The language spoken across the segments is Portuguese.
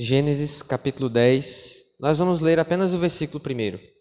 Gênesis capítulo 10. Nós vamos ler apenas o versículo 1.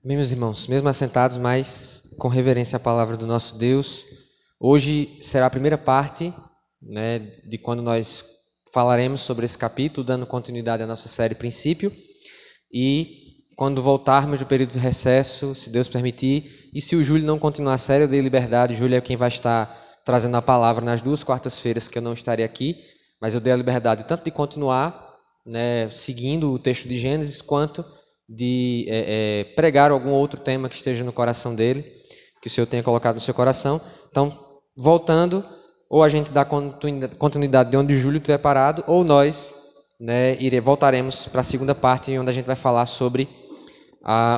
Bem, meus irmãos, mesmo assentados, mas com reverência à palavra do nosso Deus, hoje será a primeira parte, de quando nós falaremos sobre esse capítulo, dando continuidade à nossa série Princípio, e quando voltarmos do período de recesso, se Deus permitir, e se o Júlio não continuar a série, eu dei liberdade, o Júlio é quem vai estar trazendo a palavra nas 2 quartas-feiras que eu não estarei aqui, mas eu dei a liberdade tanto de continuar, seguindo o texto de Gênesis, quanto de pregar algum outro tema que esteja no coração dele, que o Senhor tenha colocado no seu coração. Então, voltando, ou a gente dá continuidade de onde o Júlio estiver parado, ou nós voltaremos para a segunda parte, onde a gente vai falar sobre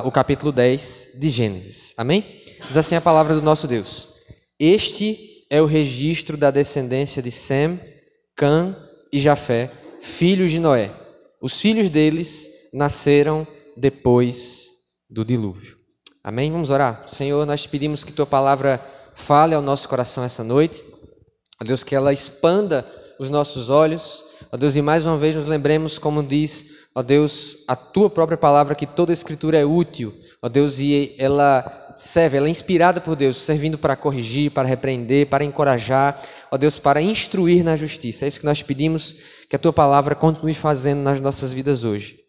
o capítulo 10 de Gênesis. Amém? Diz assim a palavra do nosso Deus: Este é o registro da descendência de Sem, Cã e Jafé, filhos de Noé. Os filhos deles nasceram depois do dilúvio. Amém? Vamos orar. Senhor, nós te pedimos que Tua palavra fale ao nosso coração essa noite. Ó Deus, que ela expanda os nossos olhos. Ó Deus, e mais uma vez nos lembremos, como diz, ó Deus, a Tua própria palavra, que toda a Escritura é útil. Ó Deus, e ela serve, ela é inspirada por Deus, servindo para corrigir, para repreender, para encorajar, ó Deus, para instruir na justiça. É isso que nós te pedimos, que a Tua palavra continue fazendo nas nossas vidas hoje.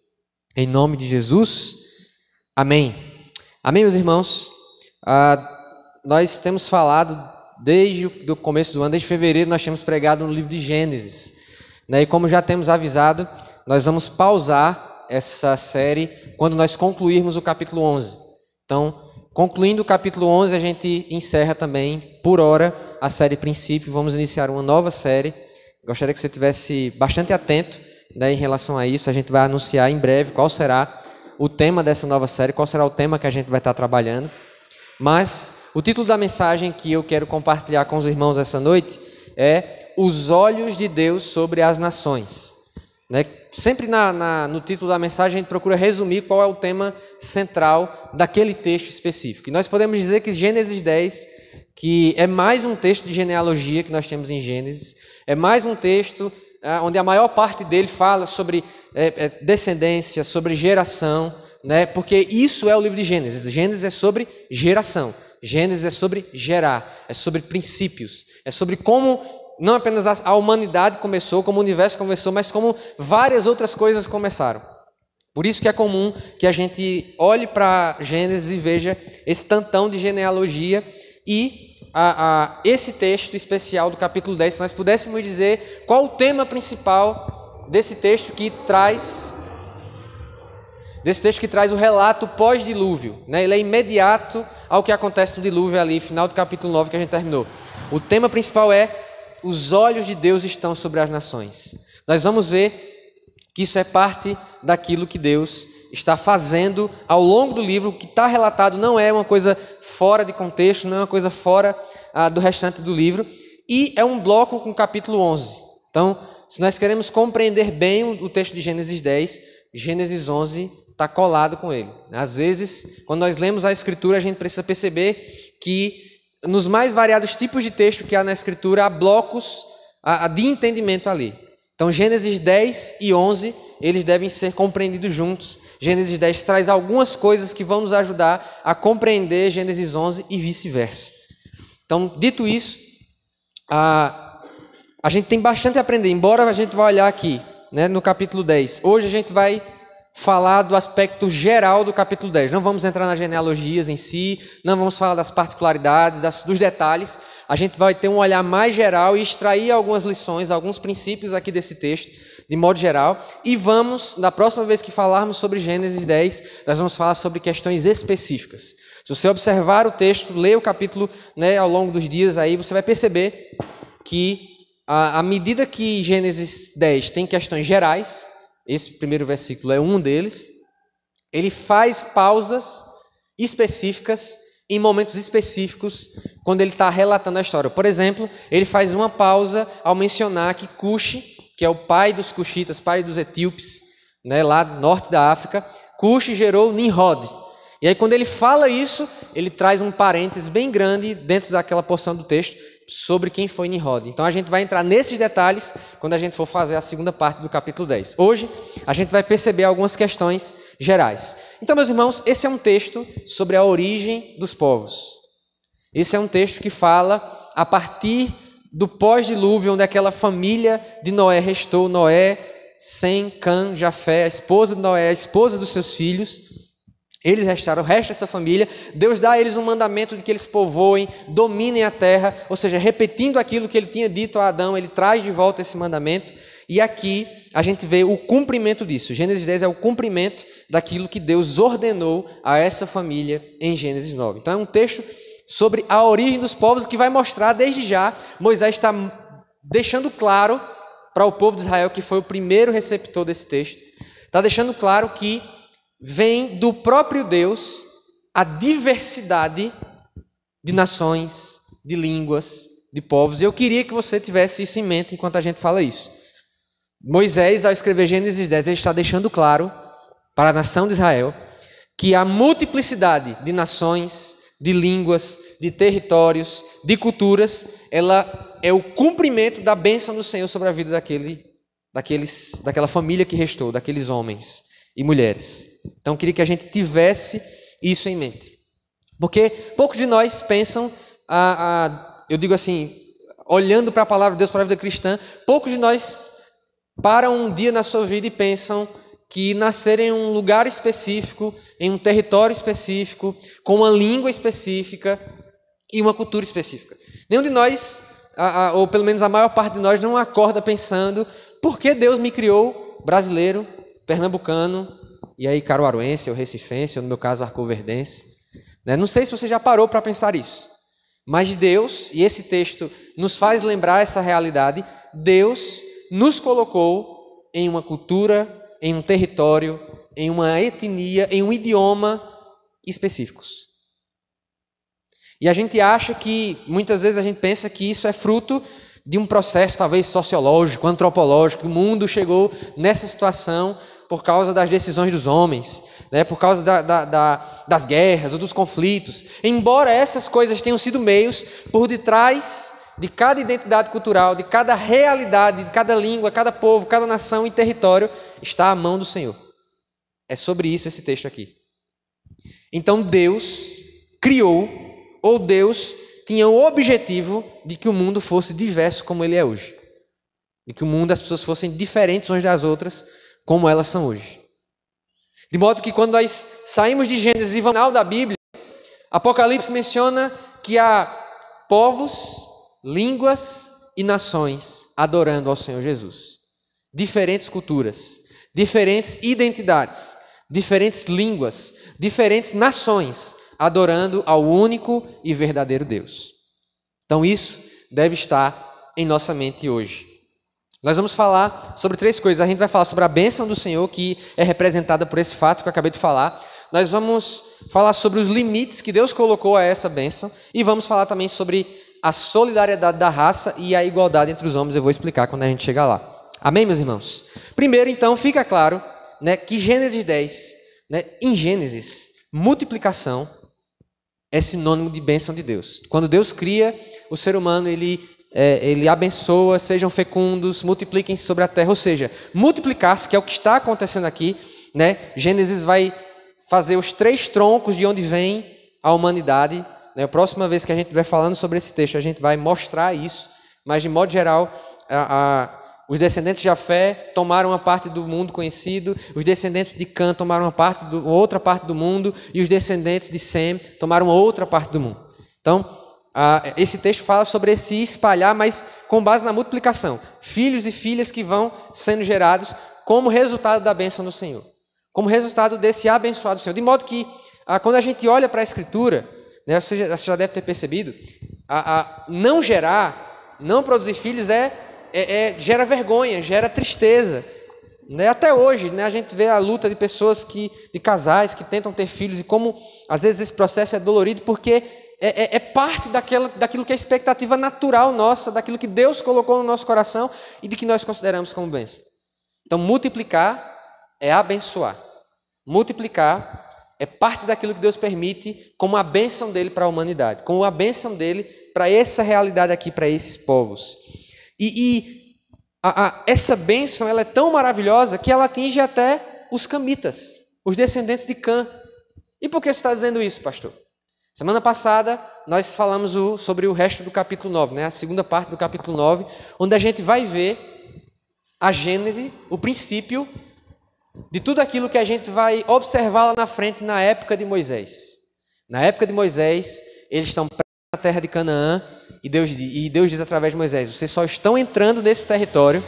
Em nome de Jesus, amém. Amém, meus irmãos? Nós temos falado desde o começo do ano, desde fevereiro, nós temos pregado no livro de Gênesis. E como já temos avisado, nós vamos pausar essa série quando nós concluirmos o capítulo 11. Então, concluindo o capítulo 11, a gente encerra também, por hora, a série Princípio. Vamos iniciar uma nova série. Gostaria que você estivesse bastante atento em relação a isso. A gente vai anunciar em breve qual será o tema dessa nova série, qual será o tema que a gente vai estar trabalhando. Mas o título da mensagem que eu quero compartilhar com os irmãos essa noite é Os Olhos de Deus sobre as Nações. Sempre no título da mensagem a gente procura resumir qual é o tema central daquele texto específico. E nós podemos dizer que Gênesis 10, que é mais um texto de genealogia que nós temos em Gênesis, é mais um texto onde a maior parte dele fala sobre descendência, sobre geração, porque isso é o livro de Gênesis. Gênesis é sobre geração, Gênesis é sobre gerar, é sobre princípios, é sobre como não apenas a humanidade começou, como o universo começou, mas como várias outras coisas começaram. Por isso que é comum que a gente olhe para Gênesis e veja esse tantão de genealogia e esse texto especial do capítulo 10, se nós pudéssemos dizer qual o tema principal desse texto que traz o relato pós-dilúvio. Ele é imediato ao que acontece no dilúvio ali, final do capítulo 9 que a gente terminou. O tema principal é: os olhos de Deus estão sobre as nações. Nós vamos ver que isso é parte daquilo que Deus está fazendo ao longo do livro. O que está relatado não é uma coisa fora de contexto, não é uma coisa fora do restante do livro, e é um bloco com o capítulo 11. Então, se nós queremos compreender bem o texto de Gênesis 10, Gênesis 11 está colado com ele. Às vezes, quando nós lemos a Escritura, a gente precisa perceber que nos mais variados tipos de texto que há na Escritura, há blocos de entendimento ali. Então, Gênesis 10 e 11, eles devem ser compreendidos juntos. Gênesis 10 traz algumas coisas que vão nos ajudar a compreender Gênesis 11 e vice-versa. Então, dito isso, a gente tem bastante a aprender, embora a gente vá olhar aqui, no capítulo 10. Hoje a gente vai falar do aspecto geral do capítulo 10. Não vamos entrar nas genealogias em si, não vamos falar das particularidades, dos detalhes. A gente vai ter um olhar mais geral e extrair algumas lições, alguns princípios aqui desse texto, de modo geral. E vamos, na próxima vez que falarmos sobre Gênesis 10, nós vamos falar sobre questões específicas. Se você observar o texto, ler o capítulo ao longo dos dias, aí você vai perceber que à medida que Gênesis 10 tem questões gerais, esse primeiro versículo é um deles, ele faz pausas específicas em momentos específicos quando ele está relatando a história. Por exemplo, ele faz uma pausa ao mencionar que Cuxi, que é o pai dos cuxitas, pai dos etíopes, né, lá no norte da África, Cuxi gerou Nimrod. E aí quando ele fala isso, ele traz um parênteses bem grande dentro daquela porção do texto sobre quem foi Nimrod. Então a gente vai entrar nesses detalhes quando a gente for fazer a segunda parte do capítulo 10. Hoje a gente vai perceber algumas questões gerais. Então, meus irmãos, esse é um texto sobre a origem dos povos. Esse é um texto que fala a partir do pós-dilúvio, onde aquela família de Noé restou, Noé, Sem, Cã, Jafé, a esposa de Noé, a esposa dos seus filhos. Eles restaram o resto dessa família. Deus dá a eles um mandamento de que eles povoem, dominem a terra, ou seja, repetindo aquilo que ele tinha dito a Adão, ele traz de volta esse mandamento. E aqui a gente vê o cumprimento disso. Gênesis 10 é o cumprimento daquilo que Deus ordenou a essa família em Gênesis 9. Então é um texto sobre a origem dos povos que vai mostrar desde já, Moisés está deixando claro para o povo de Israel, que foi o primeiro receptor desse texto, está deixando claro que vem do próprio Deus a diversidade de nações, de línguas, de povos. E eu queria que você tivesse isso em mente enquanto a gente fala isso. Moisés, ao escrever Gênesis 10, ele está deixando claro para a nação de Israel que a multiplicidade de nações, de línguas, de territórios, de culturas, ela é o cumprimento da bênção do Senhor sobre a vida daquela família que restou, daqueles homens e mulheres. Então, eu queria que a gente tivesse isso em mente. Porque poucos de nós pensam, eu digo assim, olhando para a palavra de Deus, para a vida cristã, poucos de nós param um dia na sua vida e pensam que nascer em um lugar específico, em um território específico, com uma língua específica e uma cultura específica. Nenhum de nós, ou pelo menos a maior parte de nós, não acorda pensando por que Deus me criou brasileiro, pernambucano, e aí caruaruense, ou recifense, ou no meu caso arcoverdense. Não sei se você já parou para pensar isso, mas Deus, e esse texto nos faz lembrar essa realidade, Deus nos colocou em uma cultura, em um território, em uma etnia, em um idioma específicos. E a gente acha que, muitas vezes a gente pensa que isso é fruto de um processo talvez sociológico, antropológico, o mundo chegou nessa situação por causa das decisões dos homens, por causa das guerras ou dos conflitos. Embora essas coisas tenham sido meios, por detrás de cada identidade cultural, de cada realidade, de cada língua, cada povo, cada nação e território, está a mão do Senhor. É sobre isso esse texto aqui. Então Deus criou, ou Deus tinha o objetivo de que o mundo fosse diverso como ele é hoje. De que o mundo, as pessoas fossem diferentes umas das outras, como elas são hoje. De modo que quando nós saímos de Gênesis e vamos ao final da Bíblia, Apocalipse menciona que há povos, línguas e nações adorando ao Senhor Jesus. Diferentes culturas, diferentes identidades, diferentes línguas, diferentes nações adorando ao único e verdadeiro Deus. Então isso deve estar em nossa mente hoje. Nós vamos falar sobre três coisas. A gente vai falar sobre a bênção do Senhor, que é representada por esse fato que eu acabei de falar. Nós vamos falar sobre os limites que Deus colocou a essa bênção. E vamos falar também sobre a solidariedade da raça e a igualdade entre os homens. Eu vou explicar quando a gente chegar lá. Amém, meus irmãos? Primeiro, então, fica claro, que Gênesis 10, em Gênesis, multiplicação é sinônimo de bênção de Deus. Quando Deus cria o ser humano, ele abençoa, sejam fecundos, multipliquem-se sobre a terra. Ou seja, multiplicar-se, que é o que está acontecendo aqui. Gênesis vai fazer os três troncos de onde vem a humanidade. A próxima vez que a gente estiver falando sobre esse texto, a gente vai mostrar isso. Mas, de modo geral, os descendentes de Jafé tomaram uma parte do mundo conhecido, os descendentes de Cã tomaram outra parte do mundo, e os descendentes de Sem tomaram outra parte do mundo. Então, esse texto fala sobre esse espalhar, mas com base na multiplicação. Filhos e filhas que vão sendo gerados como resultado da bênção do Senhor. Como resultado desse abençoado Senhor. De modo que, quando a gente olha para a Escritura, você já deve ter percebido, não gerar, não produzir filhos é gera vergonha, gera tristeza. Né? Até hoje, né, a gente vê a luta de pessoas, de casais que tentam ter filhos, e como às vezes esse processo é dolorido, porque é parte daquilo que é a expectativa natural nossa, daquilo que Deus colocou no nosso coração e de que nós consideramos como bênção. Então, multiplicar é abençoar. Multiplicar é parte daquilo que Deus permite como a bênção dele para a humanidade, como a bênção dele para essa realidade aqui, para esses povos. Essa bênção ela é tão maravilhosa que ela atinge até os camitas, os descendentes de Cã. E por que você está dizendo isso, pastor? Semana passada nós falamos sobre o resto do capítulo 9, né? A segunda parte do capítulo 9, onde a gente vai ver a gênese, o princípio de tudo aquilo que a gente vai observar lá na frente na época de Moisés. Na época de Moisés, eles estão na terra de Canaã e Deus diz através de Moisés: vocês só estão entrando nesse território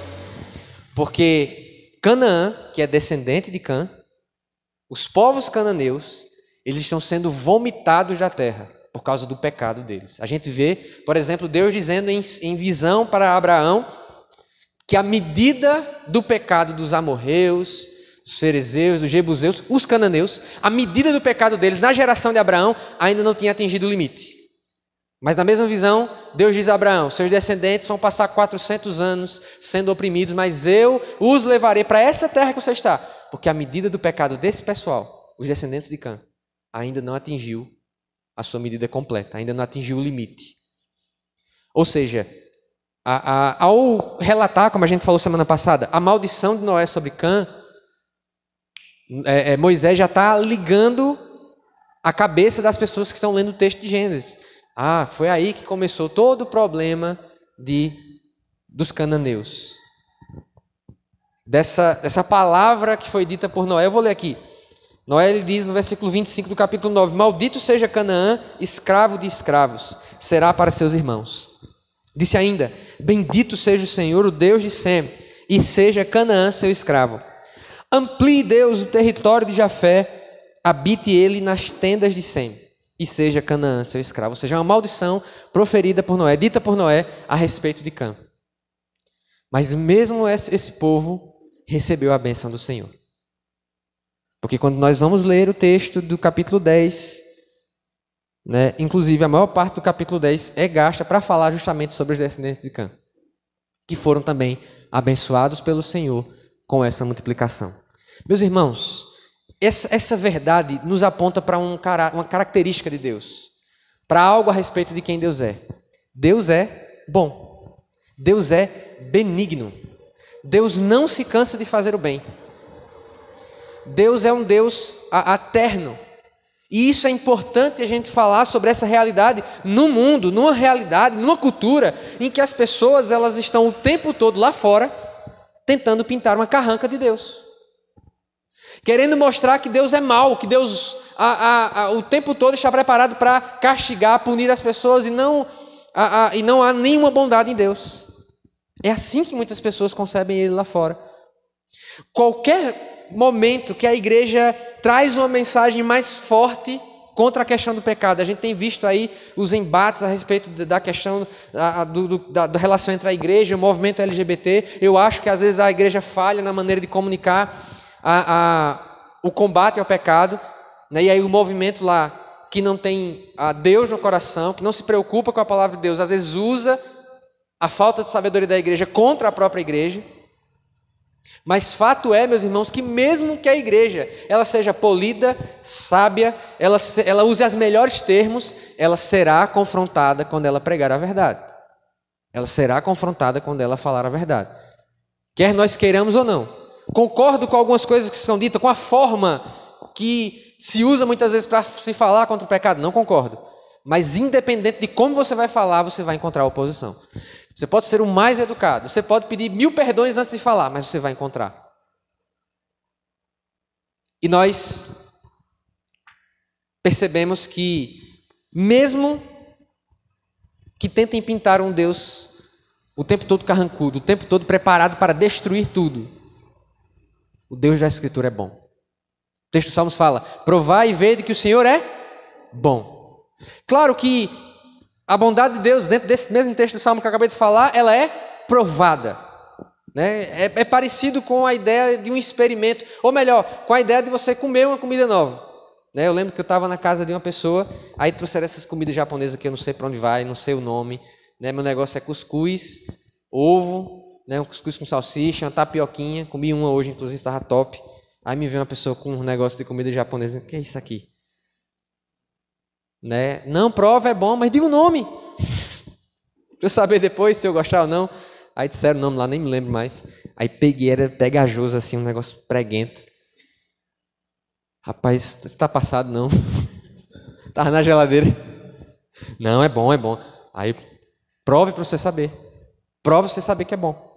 porque Canaã, que é descendente de Cã, os povos cananeus, eles estão sendo vomitados da terra por causa do pecado deles. A gente vê, por exemplo, Deus dizendo em visão para Abraão que a medida do pecado dos amorreus, dos ferezeus, dos jebuseus, os cananeus, a medida do pecado deles na geração de Abraão ainda não tinha atingido o limite. Mas na mesma visão, Deus diz a Abraão: seus descendentes vão passar 400 anos sendo oprimidos, mas eu os levarei para essa terra que você está, porque a medida do pecado desse pessoal, os descendentes de Cã, ainda não atingiu a sua medida completa, ainda não atingiu o limite. Ou seja, ao relatar, como a gente falou semana passada, a maldição de Noé sobre Cã, Moisés já está ligando a cabeça das pessoas que estão lendo o texto de Gênesis. Foi aí que começou todo o problema dos cananeus. Dessa palavra que foi dita por Noé. Eu vou ler aqui. Noé ele diz no versículo 25 do capítulo 9: maldito seja Canaã, escravo de escravos, será para seus irmãos. Disse ainda: bendito seja o Senhor, o Deus de Sem, e seja Canaã seu escravo. Amplie Deus o território de Jafé, habite ele nas tendas de Sem, e seja Canaã seu escravo. Ou seja, uma maldição proferida por Noé, dita por Noé a respeito de Cã. Mas mesmo esse povo recebeu a bênção do Senhor. Porque quando nós vamos ler o texto do capítulo 10, né, inclusive a maior parte do capítulo 10 é gasta para falar justamente sobre os descendentes de Cã, que foram também abençoados pelo Senhor com essa multiplicação. Meus irmãos, essa verdade nos aponta para uma característica de Deus, para algo a respeito de quem Deus é. Deus é bom. Deus é benigno. Deus não se cansa de fazer o bem. Deus é um Deus eterno. E isso é importante a gente falar sobre essa realidade no mundo, numa realidade, numa cultura em que as pessoas elas estão o tempo todo lá fora tentando pintar uma carranca de Deus. Querendo mostrar que Deus é mau, que Deus o tempo todo está preparado para castigar, punir as pessoas e não há nenhuma bondade em Deus. É assim que muitas pessoas concebem Ele lá fora. Qualquer momento que a igreja traz uma mensagem mais forte contra a questão do pecado, a gente tem visto aí os embates a respeito da questão da relação entre a igreja e o movimento LGBT. Eu acho que às vezes a igreja falha na maneira de comunicar o combate ao pecado, né? E aí o movimento lá que não tem a Deus no coração, que não se preocupa com a palavra de Deus, às vezes usa a falta de sabedoria da igreja contra a própria igreja. Mas fato é, meus irmãos, que mesmo que a igreja ela seja polida, sábia, ela use os melhores termos, ela será confrontada quando ela pregar a verdade. Ela será confrontada quando ela falar a verdade. Quer nós queiramos ou não. Concordo com algumas coisas que são ditas, com a forma que se usa muitas vezes para se falar contra o pecado. Não concordo. Mas independente de como você vai falar, você vai encontrar oposição. Você pode ser o mais educado, você pode pedir 1000 perdões antes de falar, mas você vai encontrar. E nós percebemos que, mesmo que tentem pintar um Deus o tempo todo carrancudo, o tempo todo preparado para destruir tudo, o Deus da Escritura é bom. O texto do Salmos fala: provai e vede que o Senhor é bom. Claro que a bondade de Deus, dentro desse mesmo texto do Salmo que eu acabei de falar, ela é provada. Né? É parecido com a ideia de um experimento, ou melhor, com a ideia de você comer uma comida nova. Né? Eu lembro que eu estava na casa de uma pessoa, aí trouxeram essas comidas japonesas que eu não sei para onde vai, não sei o nome. Né? Meu negócio é cuscuz, ovo, né? Um cuscuz com salsicha, uma tapioquinha. Comi uma hoje, inclusive, estava top. Aí me veio uma pessoa com um negócio de comida japonesa. O que é isso aqui? Né? Não, prova, é bom, mas diga o nome. Pra eu saber depois se eu gostar ou não. Aí disseram o nome lá, nem me lembro mais. Aí peguei, era pegajoso assim, um negócio preguento. Rapaz, isso tá passado não. Tava na geladeira. Não, é bom, é bom. Aí, prove pra você saber. Prove pra você saber que é bom.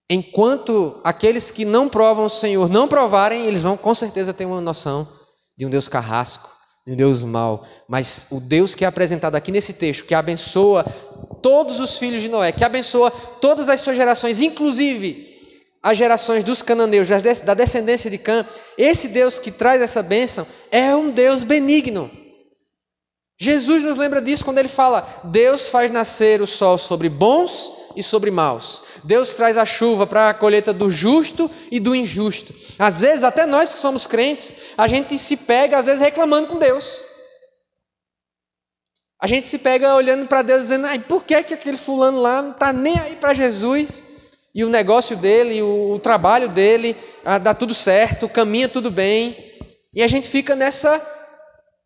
Enquanto aqueles que não provam o Senhor não provarem, eles vão com certeza ter uma noção de um Deus carrasco, de um Deus mau. Mas o Deus que é apresentado aqui nesse texto, que abençoa todos os filhos de Noé, que abençoa todas as suas gerações, inclusive as gerações dos cananeus, da descendência de Cã, esse Deus que traz essa bênção é um Deus benigno. Jesus nos lembra disso quando ele fala: Deus faz nascer o sol sobre bons e sobre maus. Deus traz a chuva para a colheita do justo e do injusto. Às vezes, até nós que somos crentes, a gente se pega, às vezes, reclamando com Deus. A gente se pega olhando para Deus dizendo: por que aquele fulano lá não está nem aí para Jesus? E o negócio dele, o trabalho dele, dá tudo certo, caminha tudo bem. E a gente fica nessa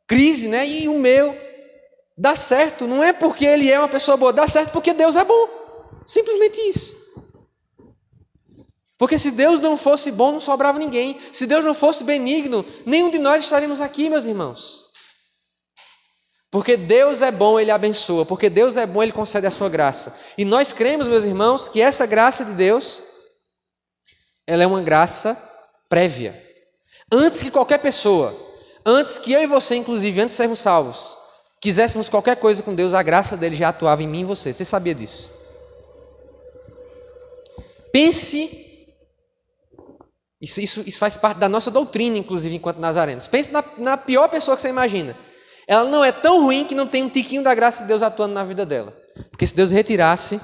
crise, né? E o meu dá certo, não é porque ele é uma pessoa boa, dá certo porque Deus é bom. Simplesmente isso. Porque se Deus não fosse bom, não sobrava ninguém. Se Deus não fosse benigno, nenhum de nós estaríamos aqui, meus irmãos. Porque Deus é bom, Ele abençoa. Porque Deus é bom, Ele concede a sua graça. E nós cremos, meus irmãos, que essa graça de Deus, ela é uma graça prévia. Antes que qualquer pessoa, antes que eu e você, inclusive, antes de sermos salvos, quiséssemos qualquer coisa com Deus, a graça dele já atuava em mim e em você. Você sabia disso? Pense, isso faz parte da nossa doutrina, inclusive, enquanto nazarenos. Pense na pior pessoa que você imagina. Ela não é tão ruim que não tem um tiquinho da graça de Deus atuando na vida dela. Porque se Deus retirasse...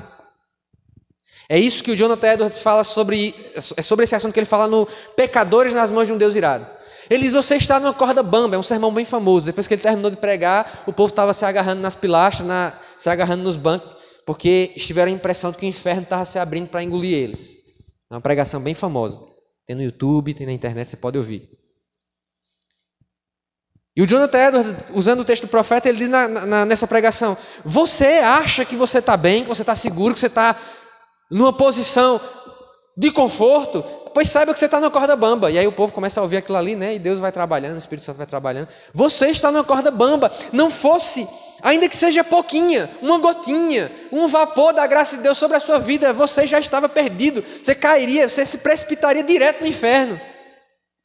É isso que o Jonathan Edwards fala sobre esse assunto que ele fala no Pecadores nas mãos de um Deus irado. Ele diz: você está numa corda bamba, é um sermão bem famoso. Depois que ele terminou de pregar, o povo estava se agarrando nas pilastras, se agarrando nos bancos, porque tiveram a impressão de que o inferno estava se abrindo para engolir eles. É uma pregação bem famosa. Tem no YouTube, tem na internet, você pode ouvir. E o Jonathan Edwards, usando o texto do profeta, ele diz nessa pregação: você acha que você está bem, que você está seguro, que você está numa posição de conforto? Pois saiba que você está numa corda bamba. E aí o povo começa a ouvir aquilo ali, né? E Deus vai trabalhando, o Espírito Santo vai trabalhando. Você está numa corda bamba. Não fosse, ainda que seja pouquinha, uma gotinha, um vapor da graça de Deus sobre a sua vida, você já estava perdido. Você cairia, você se precipitaria direto no inferno.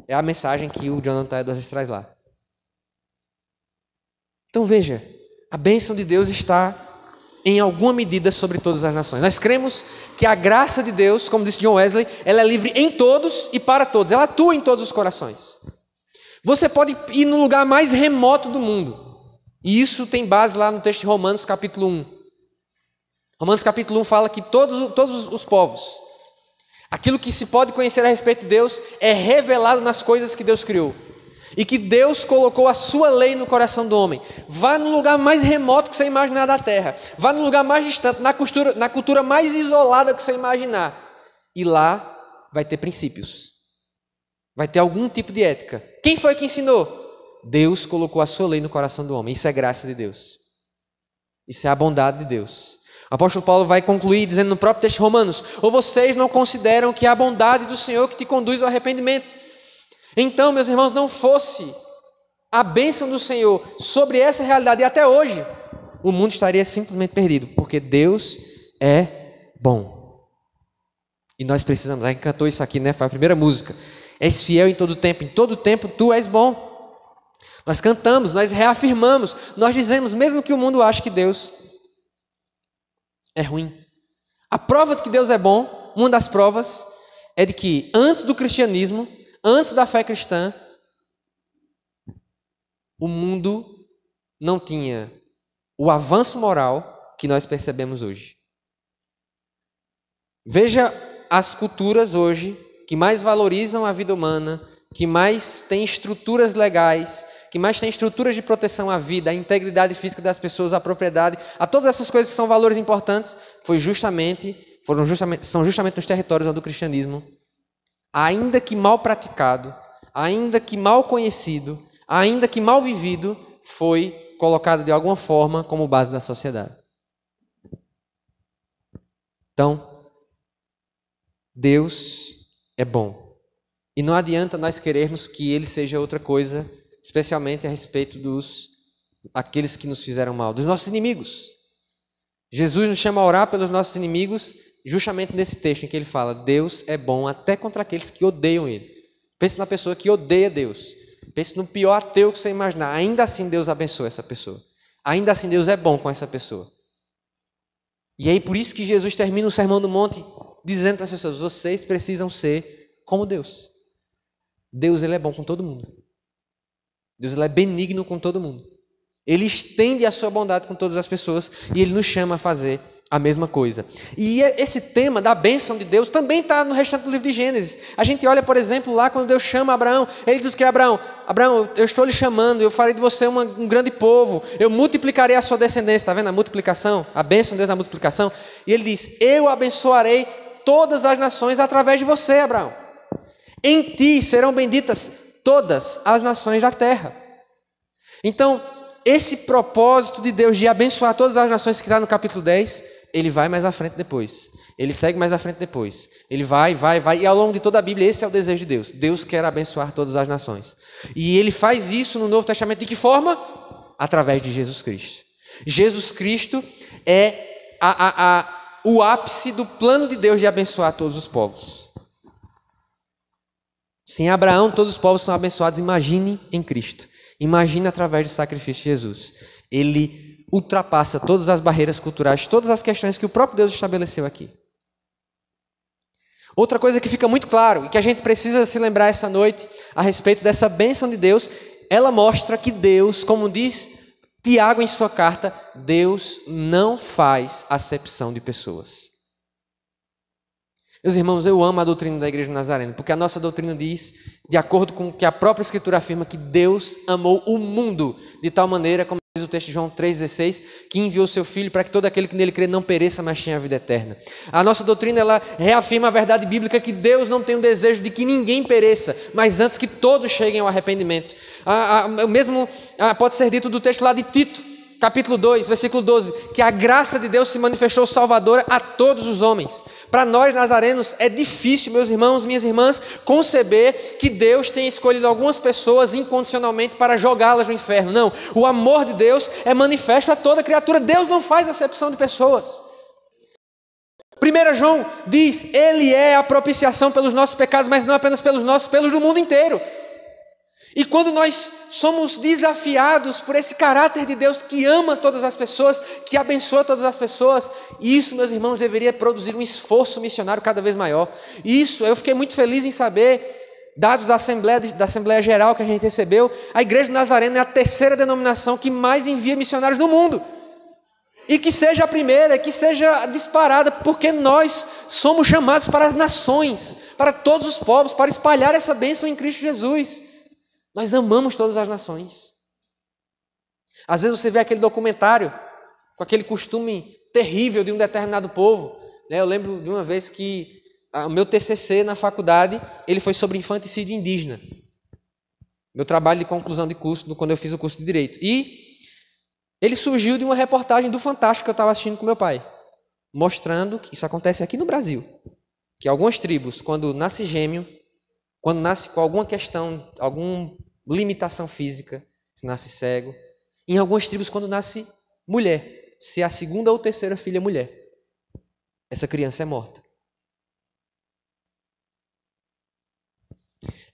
É a mensagem que o Jonathan Edwards traz lá. Então veja, a bênção de Deus está em alguma medida sobre todas as nações. Nós cremos que a graça de Deus, como disse John Wesley, ela é livre em todos e para todos. Ela atua em todos os corações. Você pode ir no lugar mais remoto do mundo. E isso tem base lá no texto de Romanos capítulo 1. Romanos capítulo 1 fala que todos os povos, aquilo que se pode conhecer a respeito de Deus é revelado nas coisas que Deus criou. E que Deus colocou a sua lei no coração do homem. Vá no lugar mais remoto que você imaginar da terra. Vá no lugar mais distante, na cultura mais isolada que você imaginar. E lá vai ter princípios. Vai ter algum tipo de ética. Quem foi que ensinou? Deus colocou a sua lei no coração do homem. Isso é graça de Deus. Isso é a bondade de Deus. O apóstolo Paulo vai concluir dizendo no próprio texto de Romanos: ou vocês não consideram que é a bondade do Senhor que te conduz ao arrependimento? Então, meus irmãos, não fosse a bênção do Senhor sobre essa realidade, e até hoje, o mundo estaria simplesmente perdido, porque Deus é bom. E nós precisamos, a gente cantou isso aqui, né? Foi a primeira música. És fiel em todo tempo tu és bom. Nós cantamos, nós reafirmamos, nós dizemos, mesmo que o mundo ache que Deus é ruim. A prova de que Deus é bom, uma das provas, é de que antes do cristianismo, antes da fé cristã, o mundo não tinha o avanço moral que nós percebemos hoje. Veja as culturas hoje que mais valorizam a vida humana, que mais têm estruturas legais, que mais têm estruturas de proteção à vida, à integridade física das pessoas, à propriedade, a todas essas coisas que são valores importantes, são justamente nos territórios onde o cristianismo, ainda que mal praticado, ainda que mal conhecido, ainda que mal vivido, foi colocado de alguma forma como base da sociedade. Então, Deus é bom. E não adianta nós querermos que Ele seja outra coisa, especialmente a respeito aqueles que nos fizeram mal, dos nossos inimigos. Jesus nos chama a orar pelos nossos inimigos, justamente nesse texto em que Ele fala, Deus é bom até contra aqueles que odeiam Ele. Pense na pessoa que odeia Deus. Pense no pior ateu que você imaginar. Ainda assim Deus abençoa essa pessoa. Ainda assim Deus é bom com essa pessoa. E aí por isso que Jesus termina o Sermão do Monte dizendo para as pessoas, vocês precisam ser como Deus. Deus, Ele é bom com todo mundo. Deus, Ele é benigno com todo mundo. Ele estende a sua bondade com todas as pessoas e Ele nos chama a fazer a mesma coisa. E esse tema da bênção de Deus também está no restante do livro de Gênesis. A gente olha, por exemplo, lá quando Deus chama Abraão, Ele diz que Abraão, eu estou lhe chamando, eu farei de você um grande povo, eu multiplicarei a sua descendência. Está vendo a multiplicação? A bênção de Deus na multiplicação. E Ele diz, eu abençoarei todas as nações através de você, Abraão. Em ti serão benditas todas as nações da terra. Então, esse propósito de Deus de abençoar todas as nações que está no capítulo 10, ele vai mais à frente depois. Ele segue mais à frente depois. Ele vai. E ao longo de toda a Bíblia, esse é o desejo de Deus. Deus quer abençoar todas as nações. E ele faz isso no Novo Testamento de que forma? Através de Jesus Cristo. Jesus Cristo é o ápice do plano de Deus de abençoar todos os povos. Sem Abraão, todos os povos são abençoados. Imagine em Cristo. Imagine através do sacrifício de Jesus. Ele ultrapassa todas as barreiras culturais, todas as questões que o próprio Deus estabeleceu aqui. Outra coisa que fica muito claro e que a gente precisa se lembrar essa noite a respeito dessa bênção de Deus, ela mostra que Deus, como diz Tiago em sua carta, Deus não faz acepção de pessoas. Meus irmãos, eu amo a doutrina da Igreja Nazarena, porque a nossa doutrina diz, de acordo com o que a própria Escritura afirma, que Deus amou o mundo de tal maneira, como diz o texto de João 3,16, que enviou seu Filho para que todo aquele que nele crê não pereça, mas tenha a vida eterna. A nossa doutrina, ela reafirma a verdade bíblica que Deus não tem o desejo de que ninguém pereça, mas antes que todos cheguem ao arrependimento. O mesmo pode ser dito do texto lá de Tito, capítulo 2, versículo 12, que a graça de Deus se manifestou salvadora a todos os homens. Para nós nazarenos é difícil, meus irmãos, minhas irmãs, conceber que Deus tenha escolhido algumas pessoas incondicionalmente para jogá-las no inferno. Não, o amor de Deus é manifesto a toda criatura. Deus não faz acepção de pessoas. 1 João diz, Ele é a propiciação pelos nossos pecados, mas não apenas pelos nossos, pelos do mundo inteiro. E quando nós somos desafiados por esse caráter de Deus que ama todas as pessoas, que abençoa todas as pessoas, isso, meus irmãos, deveria produzir um esforço missionário cada vez maior. Isso, eu fiquei muito feliz em saber, dados da Assembleia Geral que a gente recebeu, a Igreja Nazarena é a terceira denominação que mais envia missionários no mundo. E que seja a primeira, que seja disparada, porque nós somos chamados para as nações, para todos os povos, para espalhar essa bênção em Cristo Jesus. Nós amamos todas as nações. Às vezes você vê aquele documentário com aquele costume terrível de um determinado povo. Eu lembro de uma vez que o meu TCC na faculdade, ele foi sobre infanticídio indígena. Meu trabalho de conclusão de curso, quando eu fiz o curso de Direito. E ele surgiu de uma reportagem do Fantástico que eu estava assistindo com meu pai, mostrando que isso acontece aqui no Brasil. Que algumas tribos, quando nasce gêmeo, quando nasce com alguma questão, alguma limitação física, se nasce cego. Em algumas tribos, quando nasce mulher, se a segunda ou terceira filha é mulher, essa criança é morta.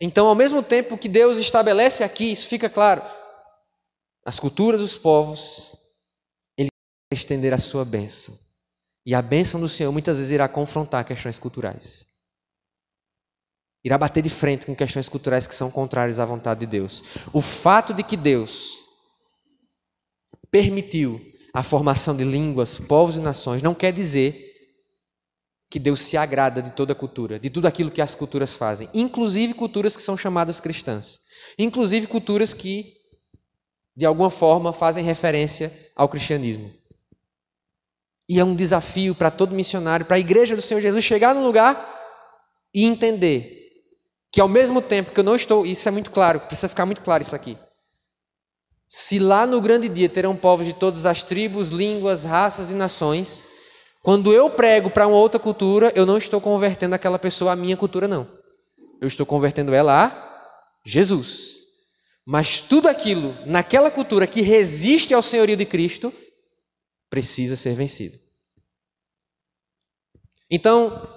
Então, ao mesmo tempo que Deus estabelece aqui, isso fica claro, as culturas dos povos, Ele vai estender a sua bênção. E a bênção do Senhor muitas vezes irá confrontar questões culturais. Irá bater de frente com questões culturais que são contrárias à vontade de Deus. O fato de que Deus permitiu a formação de línguas, povos e nações não quer dizer que Deus se agrada de toda cultura, de tudo aquilo que as culturas fazem, inclusive culturas que são chamadas cristãs, inclusive culturas que, de alguma forma, fazem referência ao cristianismo. E é um desafio para todo missionário, para a igreja do Senhor Jesus, chegar num lugar e entender que ao mesmo tempo que eu não estou, isso é muito claro, precisa ficar muito claro isso aqui. Se lá no grande dia terão povos de todas as tribos, línguas, raças e nações, quando eu prego para uma outra cultura, eu não estou convertendo aquela pessoa à minha cultura, não. Eu estou convertendo ela a Jesus. Mas tudo aquilo, naquela cultura que resiste ao senhorio de Cristo, precisa ser vencido. Então,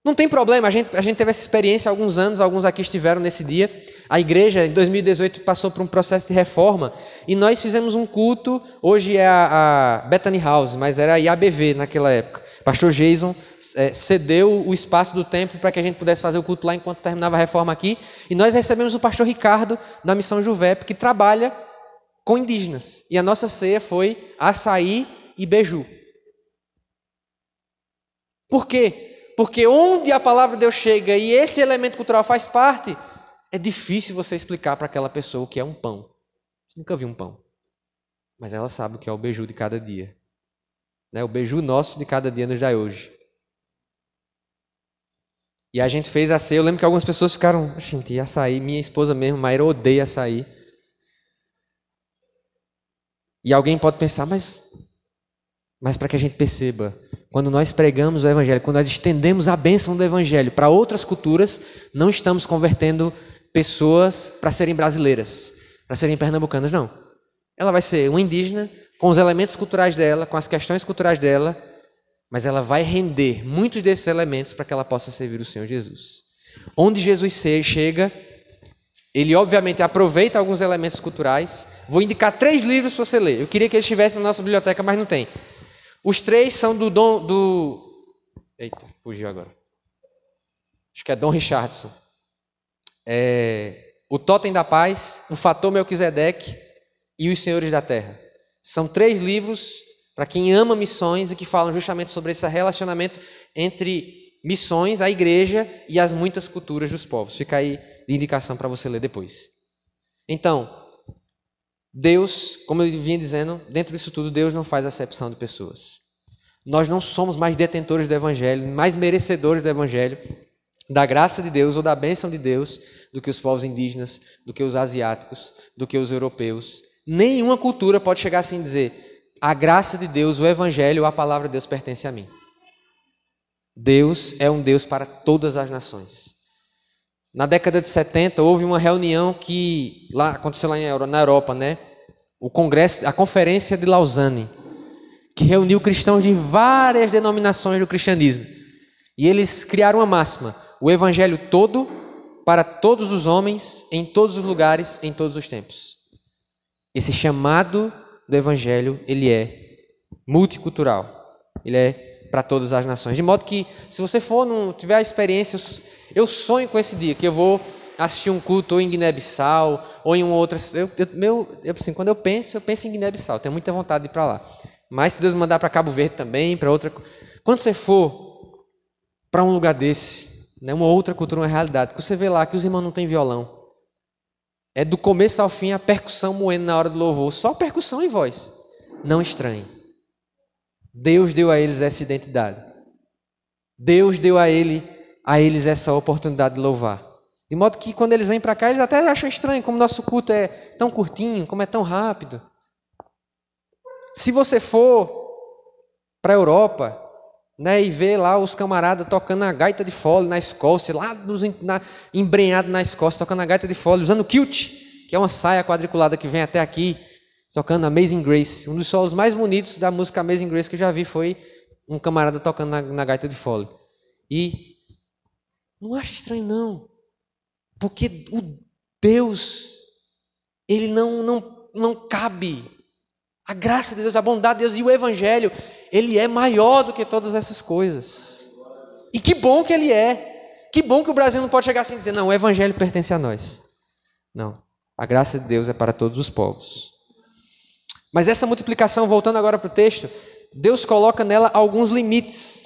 não tem problema, a gente teve essa experiência há alguns anos, alguns aqui estiveram nesse dia. A igreja, em 2018, passou por um processo de reforma e nós fizemos um culto, hoje é a Bethany House, mas era a IABV naquela época. O pastor Jason cedeu o espaço do templo para que a gente pudesse fazer o culto lá enquanto terminava a reforma aqui. E nós recebemos o pastor Ricardo, da Missão Juvep, que trabalha com indígenas. E a nossa ceia foi açaí e beiju. Por quê? Porque onde a palavra de Deus chega e esse elemento cultural faz parte, é difícil você explicar para aquela pessoa o que é um pão. Você nunca viu um pão. Mas ela sabe o que é o beiju de cada dia. O beiju nosso de cada dia nos dá hoje. E a gente fez a ceia. Eu lembro que algumas pessoas ficaram, gente, açaí. Minha esposa mesmo, Maíra, odeia açaí. E alguém pode pensar, mas para que a gente perceba, quando nós pregamos o Evangelho, quando nós estendemos a bênção do Evangelho para outras culturas, não estamos convertendo pessoas para serem brasileiras, para serem pernambucanas, não. Ela vai ser uma indígena, com os elementos culturais dela, com as questões culturais dela, mas ela vai render muitos desses elementos para que ela possa servir o Senhor Jesus. Onde Jesus chega, ele obviamente aproveita alguns elementos culturais. Vou indicar 3 livros para você ler. Eu queria que eles estivessem na nossa biblioteca, mas não tem. Os 3 são Eita, fugiu agora. Acho que é Dom Richardson. O Totem da Paz, o Fator Melquisedeque e Os Senhores da Terra. São 3 livros para quem ama missões e que falam justamente sobre esse relacionamento entre missões, a igreja e as muitas culturas dos povos. Fica aí de indicação para você ler depois. Então, Deus, como eu vinha dizendo, dentro disso tudo, Deus não faz acepção de pessoas. Nós não somos mais detentores do Evangelho, mais merecedores do Evangelho, da graça de Deus ou da bênção de Deus, do que os povos indígenas, do que os asiáticos, do que os europeus. Nenhuma cultura pode chegar assim e dizer: a graça de Deus, o Evangelho, a palavra de Deus pertence a mim. Deus é um Deus para todas as nações. Na década de 70, houve uma reunião que aconteceu lá na Europa, né? A Conferência de Lausanne, que reuniu cristãos de várias denominações do cristianismo. E eles criaram uma máxima: o Evangelho todo, para todos os homens, em todos os lugares, em todos os tempos. Esse chamado do Evangelho, ele é multicultural. Ele é para todas as nações. De modo que, se você tiver a experiência, eu sonho com esse dia, que eu vou assistir um culto ou em Guiné-Bissau, ou em uma outra... assim, quando eu penso em Guiné-Bissau, tenho muita vontade de ir para lá. Mas se Deus mandar para Cabo Verde também, para outra... Quando você for para um lugar desse, né, uma outra cultura, uma realidade, que você vê lá que os irmãos não têm violão, é do começo ao fim a percussão moendo na hora do louvor, só percussão e voz. Não estranhe. Deus deu a eles essa identidade. Deus deu a eles essa oportunidade de louvar. De modo que quando eles vêm para cá, eles até acham estranho, como nosso culto é tão curtinho, como é tão rápido. Se você for para a Europa, né, e ver lá os camaradas tocando a gaita de fole na Escócia, lá embrenhado na Escócia, tocando a gaita de fole, usando kilt, que é uma saia quadriculada que vem até aqui, tocando Amazing Grace. Um dos solos mais bonitos da música Amazing Grace que eu já vi foi um camarada tocando na gaita de fole. E não acha estranho, não. Porque o Deus, ele não cabe. A graça de Deus, a bondade de Deus e o Evangelho, ele é maior do que todas essas coisas. E que bom que ele é. Que bom que o Brasil não pode chegar assim e dizer: não, o Evangelho pertence a nós. Não. A graça de Deus é para todos os povos. Mas essa multiplicação, voltando agora para o texto, Deus coloca nela alguns limites.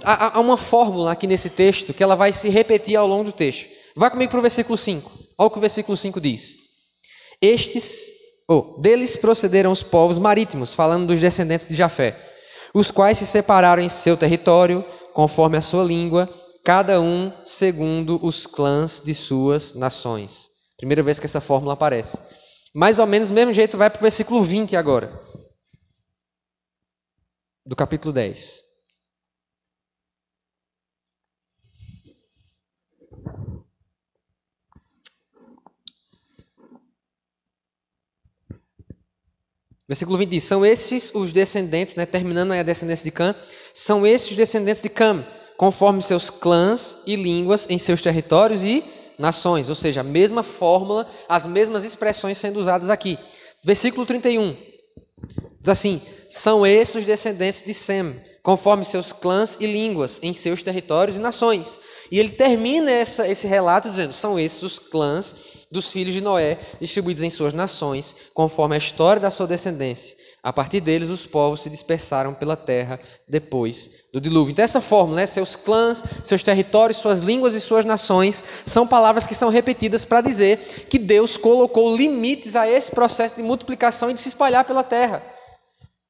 Há uma fórmula aqui nesse texto que ela vai se repetir ao longo do texto. Vai comigo para o versículo 5. Olha o que o versículo 5 diz. Deles procederam os povos marítimos, falando dos descendentes de Jafé, os quais se separaram em seu território, conforme a sua língua, cada um segundo os clãs de suas nações. Primeira vez que essa fórmula aparece. Mais ou menos do mesmo jeito vai para o versículo 20 agora, do capítulo 10. Versículo 20 diz, são esses os descendentes, terminando aí a descendência de Cã, são esses os descendentes de Cã, conforme seus clãs e línguas em seus territórios e nações. Ou seja, a mesma fórmula, as mesmas expressões sendo usadas aqui. Versículo 31, diz assim, são esses os descendentes de Sem, conforme seus clãs e línguas em seus territórios e nações. E ele termina esse relato dizendo, são esses os clãs dos filhos de Noé, distribuídos em suas nações, conforme a história da sua descendência. A partir deles, os povos se dispersaram pela terra depois do dilúvio. Então, essa fórmula, seus clãs, seus territórios, suas línguas e suas nações, são palavras que são repetidas para dizer que Deus colocou limites a esse processo de multiplicação e de se espalhar pela terra.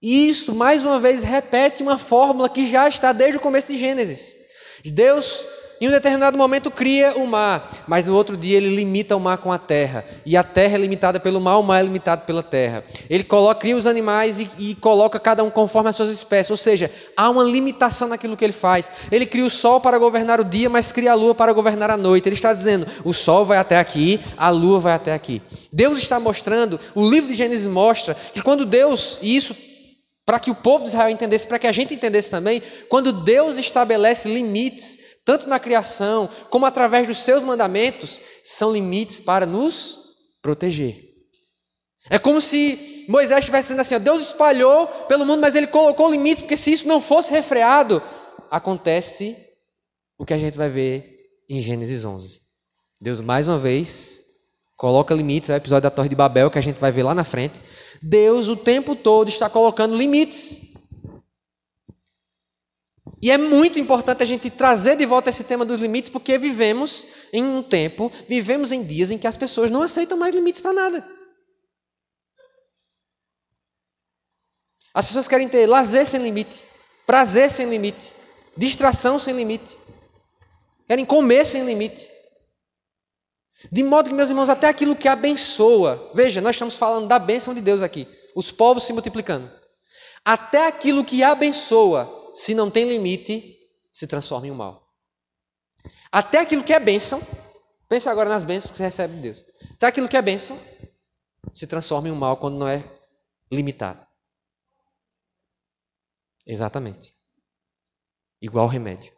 E isso, mais uma vez, repete uma fórmula que já está desde o começo de Gênesis. Deus, em um determinado momento, cria o mar, mas no outro dia ele limita o mar com a terra. E a terra é limitada pelo mar, o mar é limitado pela terra. Ele cria os animais e coloca cada um conforme as suas espécies. Ou seja, há uma limitação naquilo que ele faz. Ele cria o sol para governar o dia, mas cria a lua para governar a noite. Ele está dizendo, o sol vai até aqui, a lua vai até aqui. Deus está mostrando, o livro de Gênesis mostra, que quando Deus, e isso para que o povo de Israel entendesse, para que a gente entendesse também, quando Deus estabelece limites, tanto na criação, como através dos seus mandamentos, são limites para nos proteger. É como se Moisés estivesse dizendo assim, Deus espalhou pelo mundo, mas ele colocou limites, porque se isso não fosse refreado, acontece o que a gente vai ver em Gênesis 11. Deus, mais uma vez, coloca limites, é o episódio da Torre de Babel, que a gente vai ver lá na frente. Deus, o tempo todo, está colocando limites. E é muito importante a gente trazer de volta esse tema dos limites, porque vivemos em um tempo, vivemos em dias em que as pessoas não aceitam mais limites para nada. As pessoas querem ter lazer sem limite, prazer sem limite, distração sem limite, querem comer sem limite. De modo que, meus irmãos, até aquilo que abençoa, veja, nós estamos falando da bênção de Deus aqui, os povos se multiplicando. Até aquilo que abençoa, se não tem limite, se transforma em um mal. Até aquilo que é bênção, pense agora nas bênçãos que você recebe de Deus. Até aquilo que é bênção, se transforma em um mal quando não é limitado. Exatamente. Igual remédio.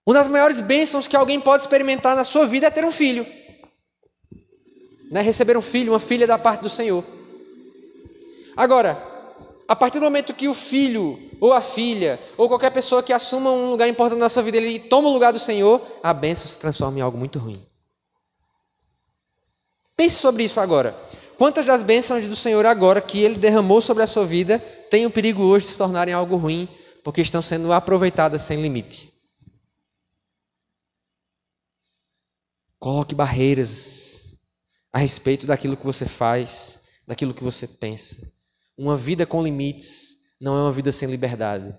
Uma das maiores bênçãos que alguém pode experimentar na sua vida é ter um filho. Receber um filho, uma filha da parte do Senhor. Agora, a partir do momento que o filho, ou a filha, ou qualquer pessoa que assuma um lugar importante na nossa vida, ele toma o lugar do Senhor, a bênção se transforma em algo muito ruim. Pense sobre isso agora. Quantas das bênçãos do Senhor agora que Ele derramou sobre a sua vida têm o perigo hoje de se tornarem algo ruim, porque estão sendo aproveitadas sem limite? Coloque barreiras a respeito daquilo que você faz, daquilo que você pensa. Uma vida com limites não é uma vida sem liberdade.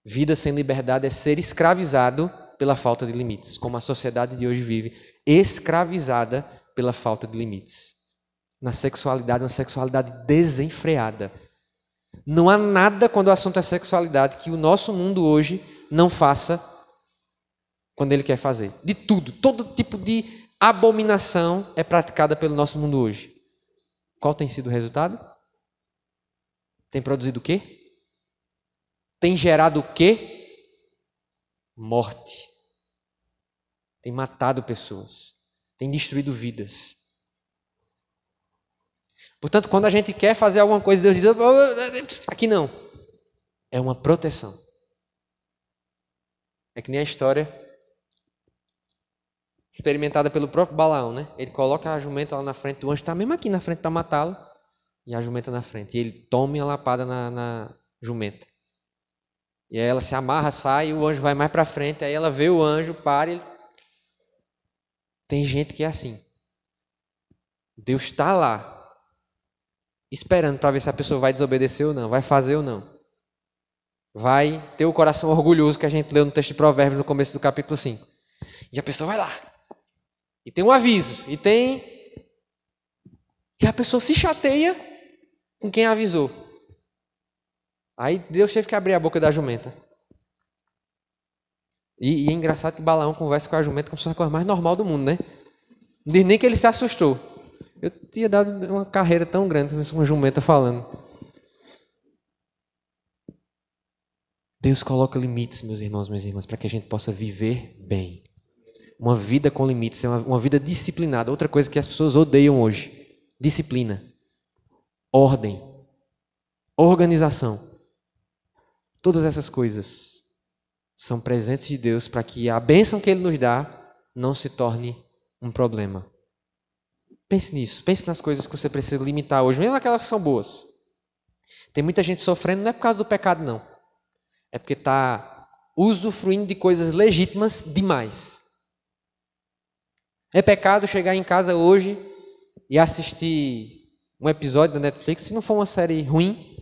Vida sem liberdade é ser escravizado pela falta de limites, como a sociedade de hoje vive, escravizada pela falta de limites. Na sexualidade, uma sexualidade desenfreada. Não há nada quando o assunto é sexualidade que o nosso mundo hoje não faça quando ele quer fazer. De tudo, todo tipo de abominação é praticada pelo nosso mundo hoje. Qual tem sido o resultado? Tem produzido o quê? Tem gerado o quê? Morte. Tem matado pessoas. Tem destruído vidas. Portanto, quando a gente quer fazer alguma coisa, Deus diz, aqui não. É uma proteção. É que nem a história experimentada pelo próprio Balaão, Ele coloca a jumenta lá na frente, o anjo está mesmo aqui na frente para matá-lo, e a jumenta na frente. E ele toma a lapada na jumenta. E aí ela se amarra, sai, e o anjo vai mais para frente, aí ela vê o anjo, para e... Tem gente que é assim. Deus está lá, esperando para ver se a pessoa vai desobedecer ou não, vai fazer ou não. Vai ter o coração orgulhoso que a gente leu no texto de Provérbios no começo do capítulo 5. E a pessoa vai lá. E tem um aviso. E a pessoa se chateia com quem avisou. Aí Deus teve que abrir a boca da jumenta. E é engraçado que Balaão conversa com a jumenta como se fosse a coisa mais normal do mundo, né? Não diz nem que ele se assustou. Eu tinha dado uma carreira tão grande com uma jumenta falando. Deus coloca limites, meus irmãos, minhas irmãs, para que a gente possa viver bem. Uma vida com limites, é uma vida disciplinada. Outra coisa que as pessoas odeiam hoje. Disciplina. Ordem. Organização. Todas essas coisas são presentes de Deus para que a bênção que Ele nos dá não se torne um problema. Pense nisso. Pense nas coisas que você precisa limitar hoje, mesmo aquelas que são boas. Tem muita gente sofrendo, não é por causa do pecado, não. É porque está usufruindo de coisas legítimas demais. É pecado chegar em casa hoje e assistir um episódio da Netflix, se não for uma série ruim.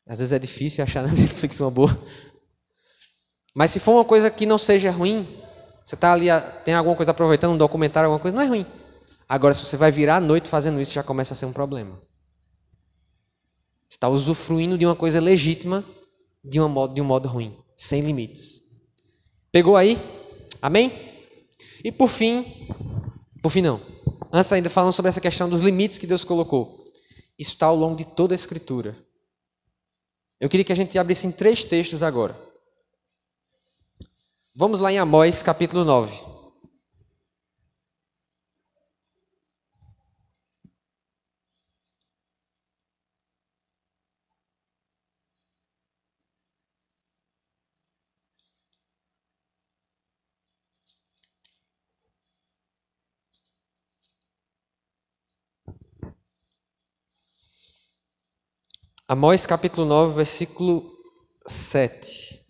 Às vezes é difícil achar na Netflix uma boa. Mas se for uma coisa que não seja ruim, você está ali, tem alguma coisa aproveitando, um documentário, alguma coisa, não é ruim. Agora, se você vai virar a noite fazendo isso, já começa a ser um problema. Você está usufruindo de uma coisa legítima de um modo ruim, sem limites. Pegou aí? Amém? E por fim não. Antes ainda falando sobre essa questão dos limites que Deus colocou. Isso está ao longo de toda a Escritura. Eu queria que a gente abrisse em 3 textos agora. Vamos lá em Amós, capítulo 9. Amós, capítulo 9, versículo 7.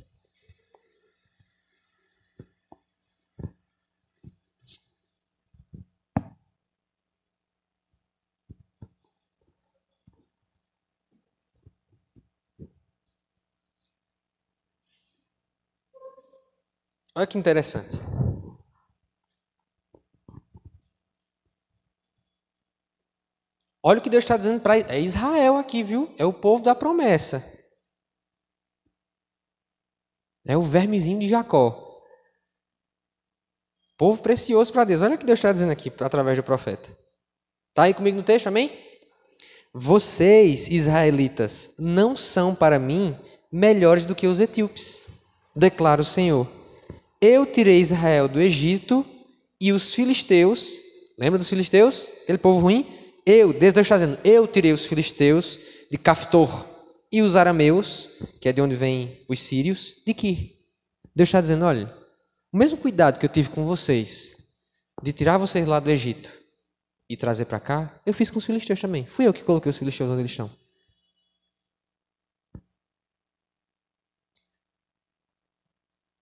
Olha que interessante. Olha o que Deus está dizendo para Israel aqui, viu? É o povo da promessa. É o vermezinho de Jacó. Povo precioso para Deus. Olha o que Deus está dizendo aqui através do profeta. Está aí comigo no texto, amém? Vocês, israelitas, não são para mim melhores do que os etíopes, declara o Senhor. Eu tirei Israel do Egito e os filisteus, lembra dos filisteus? Aquele povo ruim? Deus está dizendo, eu tirei os filisteus de Caftor e os arameus, que é de onde vêm os sírios, de Quir. Deus está dizendo, olha, o mesmo cuidado que eu tive com vocês, de tirar vocês lá do Egito e trazer para cá, eu fiz com os filisteus também. Fui eu que coloquei os filisteus onde eles estão.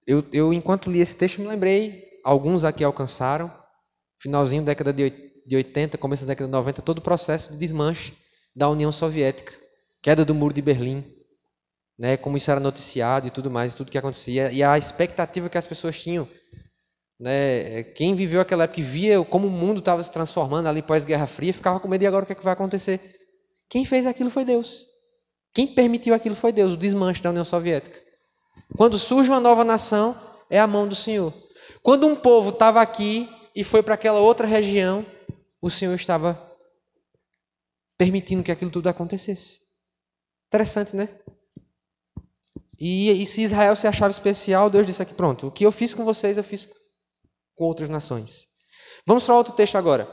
Eu, enquanto li esse texto, me lembrei, alguns aqui alcançaram, finalzinho da década de 80, começo da década de 90, todo o processo de desmanche da União Soviética, queda do Muro de Berlim, né, como isso era noticiado e tudo mais, tudo que acontecia, e a expectativa que as pessoas tinham, né, quem viveu aquela época e via como o mundo estava se transformando ali pós-Guerra Fria, ficava com medo de agora o que é que vai acontecer. Quem fez aquilo foi Deus. Quem permitiu aquilo foi Deus, o desmanche da União Soviética. Quando surge uma nova nação, é a mão do Senhor. Quando um povo estava aqui e foi para aquela outra região, o Senhor estava permitindo que aquilo tudo acontecesse. Interessante, né? E se Israel se achava especial, Deus disse aqui, pronto, o que eu fiz com vocês, eu fiz com outras nações. Vamos para outro texto agora.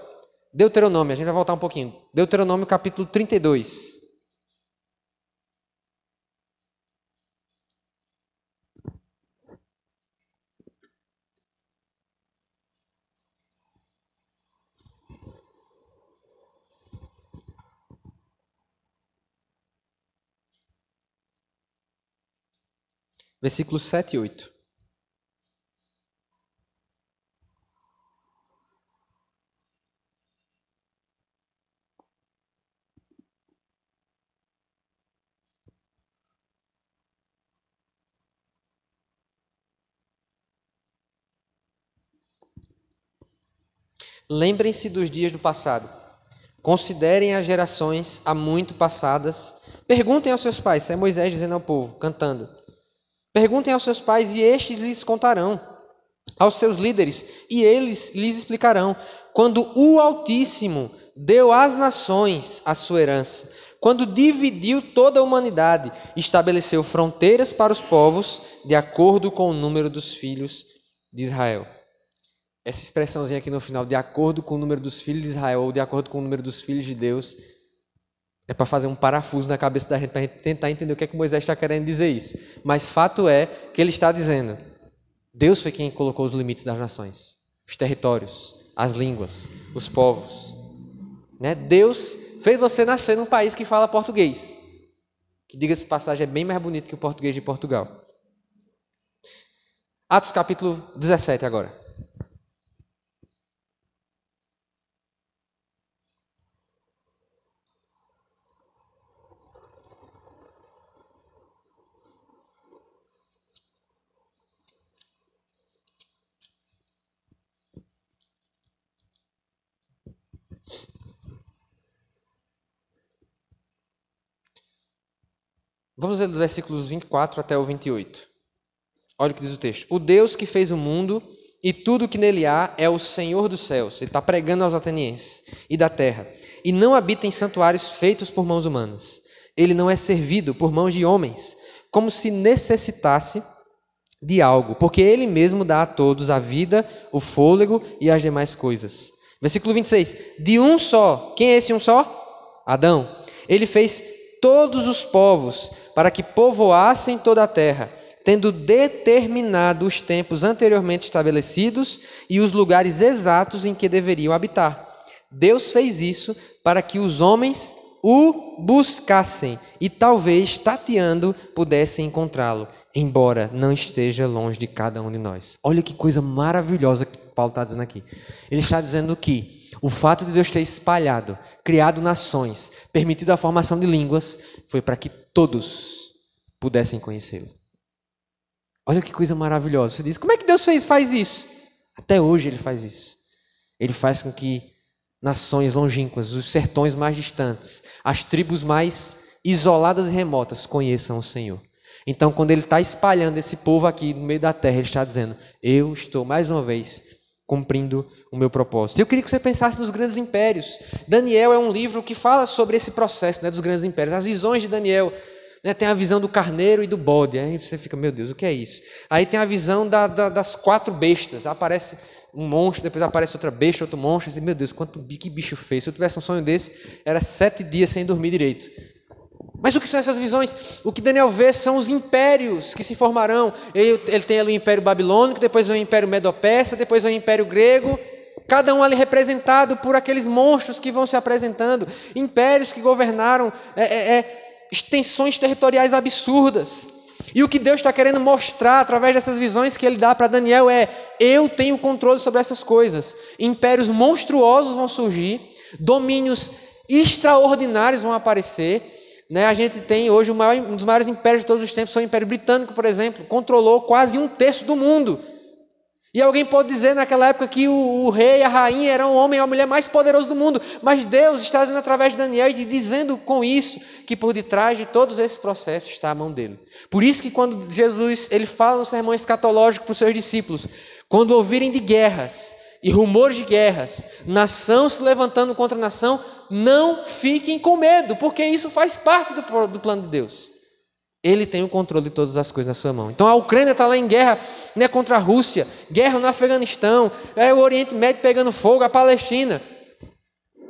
Deuteronômio, a gente vai voltar um pouquinho. Deuteronômio capítulo 32. versículos 7 e 8. Lembrem-se dos dias do passado. Considerem as gerações há muito passadas. Perguntem aos seus pais, isso é Moisés dizendo ao povo, cantando. Perguntem aos seus pais e estes lhes contarão. Aos seus líderes e eles lhes explicarão. Quando o Altíssimo deu às nações a sua herança, quando dividiu toda a humanidade, estabeleceu fronteiras para os povos de acordo com o número dos filhos de Israel. Essa expressãozinha aqui no final, de acordo com o número dos filhos de Israel, ou de acordo com o número dos filhos de Deus, é para fazer um parafuso na cabeça da gente, para a gente tentar entender o que é que Moisés está querendo dizer isso. Mas fato é que ele está dizendo, Deus foi quem colocou os limites das nações, os territórios, as línguas, os povos. Né? Deus fez você nascer num país que fala português, que, diga-se de passagem, é bem mais bonito que o português de Portugal. Atos capítulo 17 agora. Vamos ler dos versículos 24 até o 28. Olha o que diz o texto. O Deus que fez o mundo e tudo que nele há é o Senhor dos céus. Ele está pregando aos atenienses e da terra. E não habita em santuários feitos por mãos humanas. Ele não é servido por mãos de homens, como se necessitasse de algo, porque ele mesmo dá a todos a vida, o fôlego e as demais coisas. Versículo 26. De um só. Quem é esse um só? Adão. Ele fez todos os povos para que povoassem toda a terra, tendo determinado os tempos anteriormente estabelecidos e os lugares exatos em que deveriam habitar. Deus fez isso para que os homens o buscassem e talvez, tateando, pudessem encontrá-lo, embora não esteja longe de cada um de nós. Olha que coisa maravilhosa que Paulo está dizendo aqui. Ele está dizendo que o fato de Deus ter espalhado, criado nações, permitido a formação de línguas, foi para que todos pudessem conhecê-lo. Olha que coisa maravilhosa. Você diz, como é que Deus faz isso? Até hoje ele faz isso. Ele faz com que nações longínquas, os sertões mais distantes, as tribos mais isoladas e remotas conheçam o Senhor. Então, quando ele está espalhando esse povo aqui no meio da terra, ele está dizendo, eu estou mais uma vez cumprindo o meu propósito. Eu queria que você pensasse nos grandes impérios. Daniel é um livro que fala sobre esse processo, né, dos grandes impérios. As visões de Daniel, né, tem a visão do carneiro e do bode. Aí você fica, meu Deus, o que é isso? Aí tem a visão das 4 bestas. Aparece um monstro, depois aparece outra besta, outro monstro. Assim, meu Deus, que bicho feio. Se eu tivesse um sonho desse, era 7 dias sem dormir direito. Mas o que são essas visões? O que Daniel vê são os impérios que se formarão. Ele tem ali o Império Babilônico, depois vem o Império Medo-Persa, depois vem o Império Grego. Cada um ali representado por aqueles monstros que vão se apresentando. Impérios que governaram extensões territoriais absurdas. E o que Deus está querendo mostrar através dessas visões que ele dá para Daniel é: eu tenho controle sobre essas coisas. Impérios monstruosos vão surgir, domínios extraordinários vão aparecer. Né? A gente tem hoje um dos maiores impérios de todos os tempos, o Império Britânico, por exemplo, controlou quase 1/3 do mundo. E alguém pode dizer naquela época que o rei e a rainha eram o homem e a mulher mais poderoso do mundo. Mas Deus está dizendo através de Daniel e dizendo com isso que por detrás de todos esses processos está a mão dele. Por isso que quando Jesus ele fala no sermão escatológico para os seus discípulos, quando ouvirem de guerras e rumores de guerras, nação se levantando contra nação, não fiquem com medo, porque isso faz parte do plano de Deus. Ele tem o controle de todas as coisas na sua mão. Então a Ucrânia está lá em guerra, né, contra a Rússia, guerra no Afeganistão, o Oriente Médio pegando fogo, a Palestina.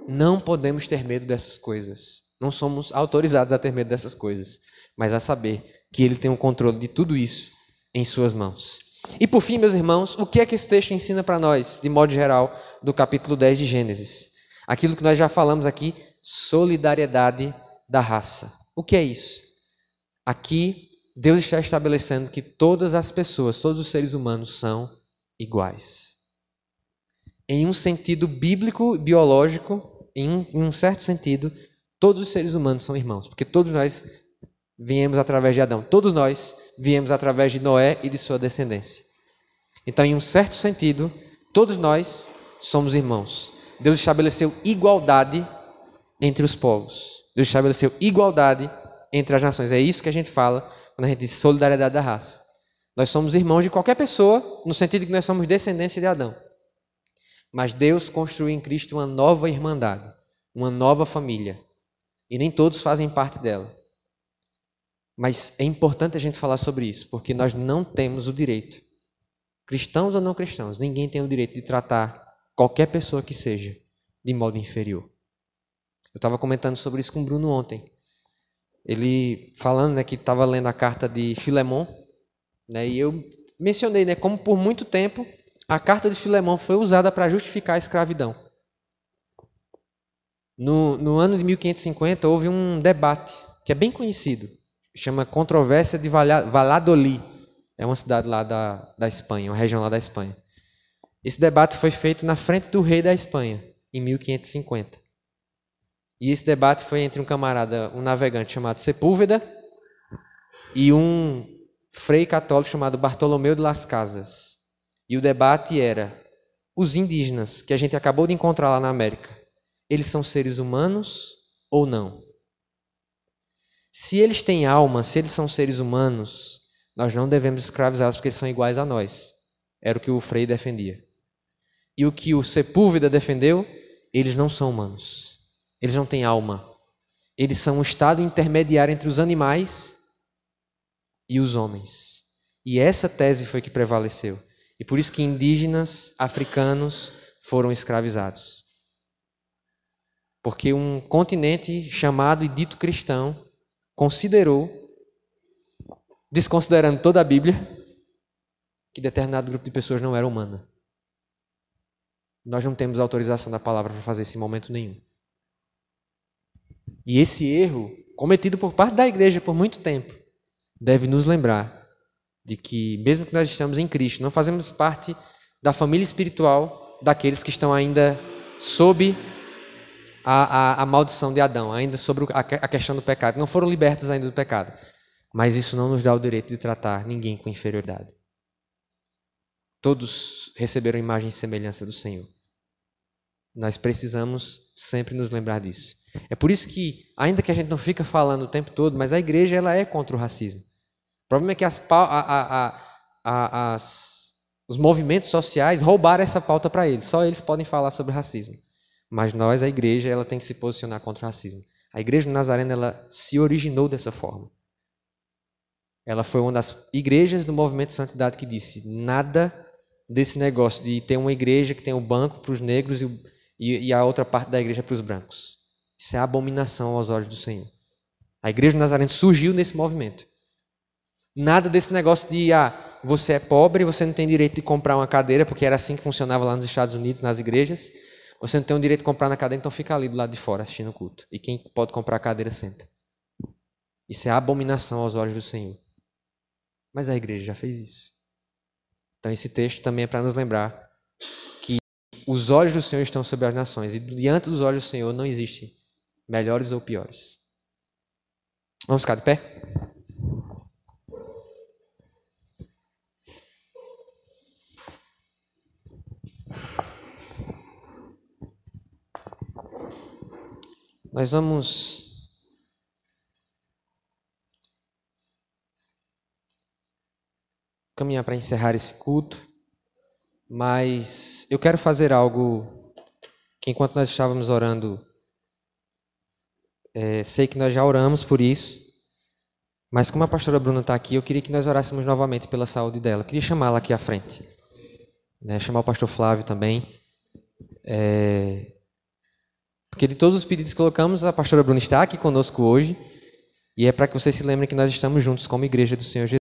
Não podemos ter medo dessas coisas. Não somos autorizados a ter medo dessas coisas, mas a saber que Ele tem o controle de tudo isso em suas mãos. E por fim, meus irmãos, o que é que esse texto ensina para nós, de modo geral, do capítulo 10 de Gênesis? Aquilo que nós já falamos aqui, solidariedade da raça. O que é isso? Aqui Deus está estabelecendo que todas as pessoas, todos os seres humanos são iguais. Em um sentido bíblico, biológico, em um certo sentido, todos os seres humanos são irmãos, porque todos nós viemos através de Adão. Todos nós viemos através de Noé e de sua descendência. Então, em um certo sentido, todos nós somos irmãos. Deus estabeleceu igualdade entre os povos. Deus estabeleceu igualdade entre as nações. É isso que a gente fala quando a gente diz solidariedade da raça. Nós somos irmãos de qualquer pessoa, no sentido que nós somos descendência de Adão. Mas Deus construiu em Cristo uma nova irmandade, uma nova família. E nem todos fazem parte dela. Mas é importante a gente falar sobre isso, porque nós não temos o direito, cristãos ou não cristãos, ninguém tem o direito de tratar qualquer pessoa que seja de modo inferior. Eu estava comentando sobre isso com o Bruno ontem. Ele falando, né, que estava lendo a carta de Filemon, né, e eu mencionei, né, como por muito tempo a carta de Filemon foi usada para justificar a escravidão. No ano de 1550 houve um debate que é bem conhecido, chama Controvérsia de Valladolid. É uma cidade lá da Espanha, uma região lá da Espanha. Esse debate foi feito na frente do rei da Espanha, em 1550. E esse debate foi entre um camarada, um navegante chamado Sepúlveda, e um frei católico chamado Bartolomeu de Las Casas. E o debate era: os indígenas que a gente acabou de encontrar lá na América, eles são seres humanos ou não? Se eles têm alma, se eles são seres humanos, nós não devemos escravizá-los porque eles são iguais a nós. Era o que o Frei defendia. E o que o Sepúlveda defendeu, eles não são humanos. Eles não têm alma. Eles são um estado intermediário entre os animais e os homens. E essa tese foi que prevaleceu. E por isso que indígenas, africanos foram escravizados. Porque um continente chamado e dito cristão considerou, desconsiderando toda a Bíblia, que determinado grupo de pessoas não era humana. Nós não temos autorização da palavra para fazer esse momento nenhum. E esse erro, cometido por parte da igreja por muito tempo, deve nos lembrar de que, mesmo que nós estamos em Cristo, não fazemos parte da família espiritual daqueles que estão ainda sob a maldição de Adão, ainda sobre a questão do pecado. Não foram libertos ainda do pecado. Mas isso não nos dá o direito de tratar ninguém com inferioridade. Todos receberam imagem e semelhança do Senhor. Nós precisamos sempre nos lembrar disso. É por isso que, ainda que a gente não fica falando o tempo todo, mas a igreja ela é contra o racismo. O problema é que os movimentos sociais roubaram essa pauta para eles. Só eles podem falar sobre racismo. Mas nós, a igreja, ela tem que se posicionar contra o racismo. A igreja do Nazareno ela se originou dessa forma. Ela foi uma das igrejas do movimento de santidade que disse: nada desse negócio de ter uma igreja que tem o banco para os negros e a outra parte da igreja para os brancos. Isso é abominação aos olhos do Senhor. A igreja do Nazareno surgiu nesse movimento. Nada desse negócio de você é pobre, você não tem direito de comprar uma cadeira, porque era assim que funcionava lá nos Estados Unidos, nas igrejas. Você não tem o direito de comprar na cadeira, então fica ali do lado de fora assistindo o culto. E quem pode comprar a cadeira, senta. Isso é abominação aos olhos do Senhor. Mas a igreja já fez isso. Então esse texto também é para nos lembrar que os olhos do Senhor estão sobre as nações. E diante dos olhos do Senhor não existe melhores ou piores. Vamos ficar de pé? Nós vamos caminhar para encerrar esse culto, mas eu quero fazer algo que enquanto nós estávamos orando, sei que nós já oramos por isso, mas como a pastora Bruna está aqui, eu queria que nós orássemos novamente pela saúde dela. Eu queria chamá-la aqui à frente, chamar o pastor Flávio também. Porque de todos os pedidos que colocamos, a pastora Bruna está aqui conosco hoje, e é para que vocês se lembrem que nós estamos juntos como igreja do Senhor Jesus.